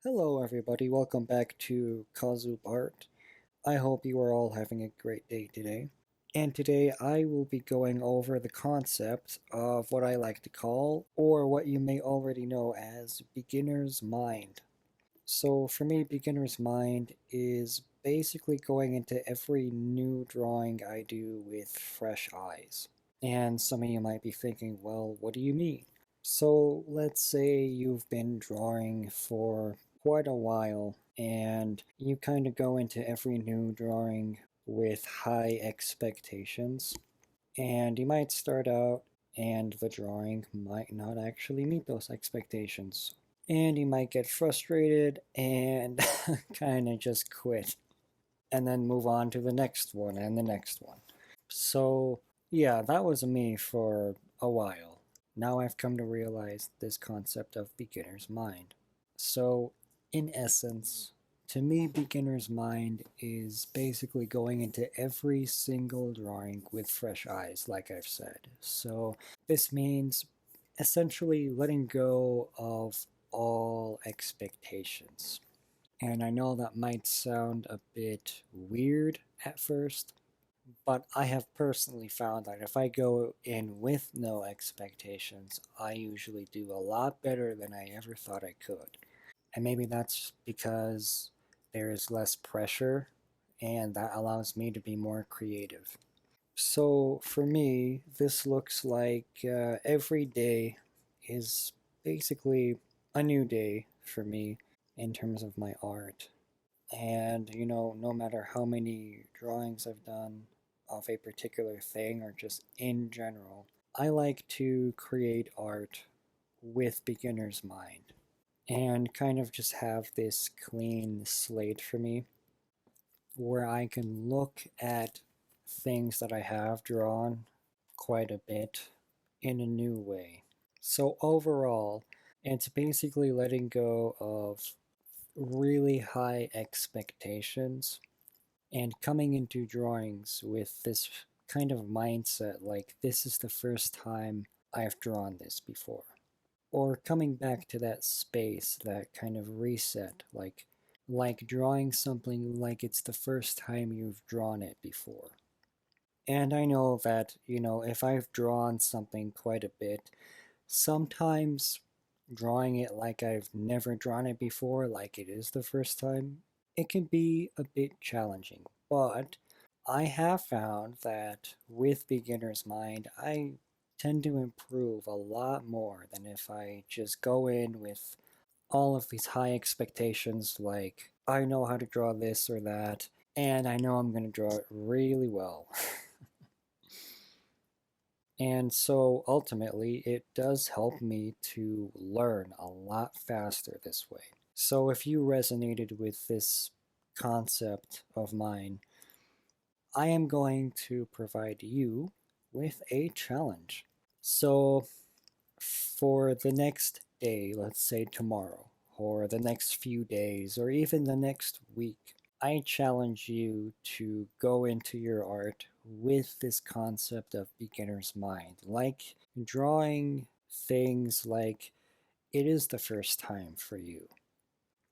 Hello everybody, welcome back to Kazu Art. I hope you are all having a great day today. And today I will be going over the concept of what I like to call, or what you may already know as, beginner's mind. So for me, beginner's mind is basically going into every new drawing I do with fresh eyes. And some of you might be thinking, well, what do you mean? So let's say you've been drawing for quite a while and you kind of go into every new drawing with high expectations. And you might start out and the drawing might not actually meet those expectations. And you might get frustrated and kind of just quit and then move on to the next one and the next one. So, yeah, that was me for a while. Now I've come to realize this concept of beginner's mind. So, in essence, to me, beginner's mind is basically going into every single drawing with fresh eyes, like I've said. So, this means essentially letting go of all expectations. And I know that might sound a bit weird at first, but I have personally found that if I go in with no expectations, I usually do a lot better than I ever thought I could. And maybe that's because there is less pressure and that allows me to be more creative. So for me, this looks like every day is basically a new day for me in terms of my art. And, no matter how many drawings I've done of a particular thing or just in general, I like to create art with beginner's mind and kind of just have this clean slate for me where I can look at things that I have drawn quite a bit in a new way. So, overall, it's basically letting go of really high expectations and coming into drawings with this kind of mindset like this is the first time I've drawn this before. Or coming back to that space, that kind of reset, like drawing something like it's the first time you've drawn it before. And I know that, if I've drawn something quite a bit, sometimes drawing it like I've never drawn it before, like it is the first time, it can be a bit challenging. But I have found that with beginner's mind, I tend to improve a lot more than if I just go in with all of these high expectations, like I know how to draw this or that, and I know I'm going to draw it really well. And so ultimately, it does help me to learn a lot faster this way. So if you resonated with this concept of mine, I am going to provide you with a challenge. So for the next day, let's say tomorrow, or the next few days, or even the next week, I challenge you to go into your art with this concept of beginner's mind, like drawing things like it is the first time for you,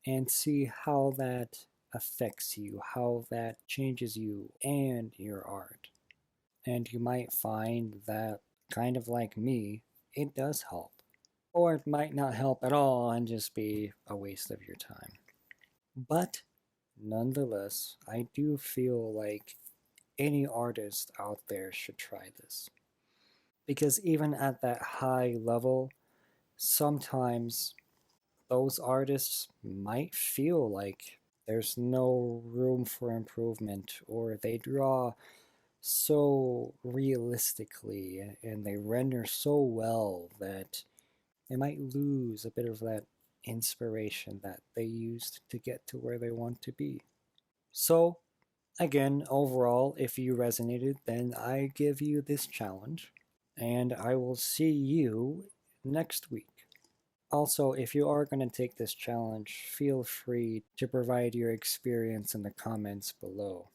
and see how that affects you, how that changes you and your art. And you might find that, kind of like me, it does help. Or it might not help at all and just be a waste of your time. But nonetheless, I do feel like any artist out there should try this. Because even at that high level, sometimes those artists might feel like there's no room for improvement, or they draw so realistically and they render so well that they might lose a bit of that inspiration that they used to get to where they want to be. So, again, overall, if you resonated, then I give you this challenge, and I will see you next week. Also, if you are going to take this challenge, feel free to provide your experience in the comments below.